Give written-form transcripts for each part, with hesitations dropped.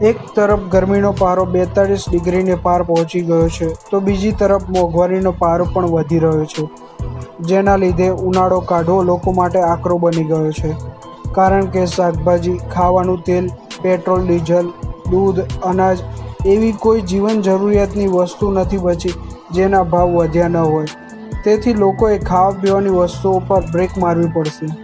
એક તરફ ગરમીનો પારો 42 ડિગ્રીને પાર પહોંચી ગયો છે, તો બીજી તરફ મોંઘવારીનો પારો પણ વધી રહ્યો છે, જેના લીધે ઉનાળો કાઢવો લોકો માટે આકરો બની ગયો છે. કારણ કે શાકભાજી, ખાવાનું તેલ, પેટ્રોલ, ડીઝલ, દૂધ, અનાજ એવી કોઈ જીવન જરૂરિયાતની વસ્તુ નથી બચી જેના ભાવ વધ્યા ન હોય. તેથી લોકોએ ખાવા પીવાની વસ્તુઓ પર બ્રેક મારવી પડશે.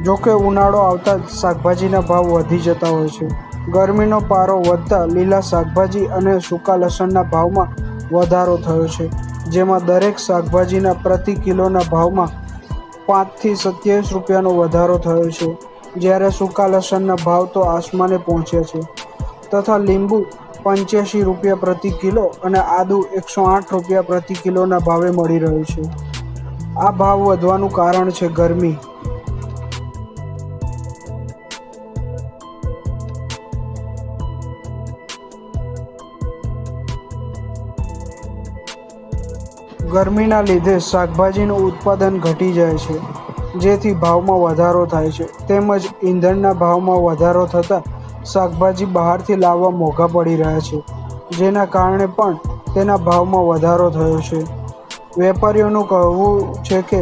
જોકે ઉનાળો આવતા જ શાકભાજીના ભાવ વધી જતા હોય છે. ગરમીનો પારો વધતા લીલા શાકભાજી અને સૂકા લસણના ભાવમાં વધારો થયો છે, જેમાં દરેક શાકભાજીના પ્રતિ કિલોના ભાવમાં 5 થી 27 રૂપિયાનો વધારો થયો છે, જ્યારે સૂકા લસણના ભાવ તો આસમાને પહોંચ્યા છે, તથા લીંબુ 85 રૂપિયા પ્રતિ કિલો અને આદુ 108 રૂપિયા પ્રતિ કિલોના ભાવે મળી રહ્યું છે. આ ભાવ વધવાનું કારણ છે ગરમી. ગરમીના લીધે શાકભાજીનું ઉત્પાદન ઘટી જાય છે, જેથી ભાવમાં વધારો થાય છે. તેમજ ઈંધણના ભાવમાં વધારો થતાં શાકભાજી બહારથી લાવવા મોંઘા પડી રહ્યા છે, જેના કારણે પણ તેના ભાવમાં વધારો થયો છે. વેપારીઓનું કહેવું છે કે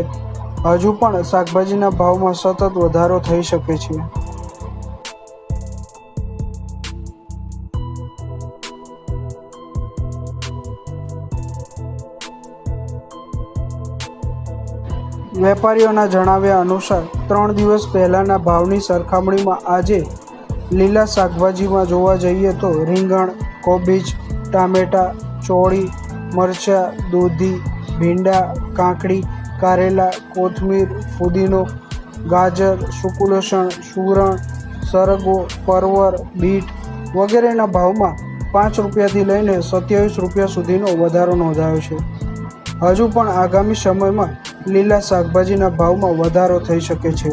હજુ પણ શાકભાજીના ભાવમાં સતત વધારો થઈ શકે છે. વેપારીઓના જણાવ્યા અનુસાર 3 દિવસ પહેલાંના ભાવની સરખામણીમાં આજે લીલા શાકભાજીમાં જોવા જઈએ તો રીંગણ, કોબીજ, ટામેટાં, ચોળી, મરચાં, દૂધી, ભીંડા, કાકડી, કારેલા, કોથમીર, ફુદીનો, ગાજર, સૂકું લસણ, સુરણ, સરગવો, પરવર, બીટ વગેરેના ભાવમાં 5 રૂપિયાથી લઈને 27 રૂપિયા સુધીનો વધારો નોંધાયો છે. હજુ પણ આગામી સમયમાં લીલા શાકભાજીના ભાવમાં વધારો થઈ શકે છે.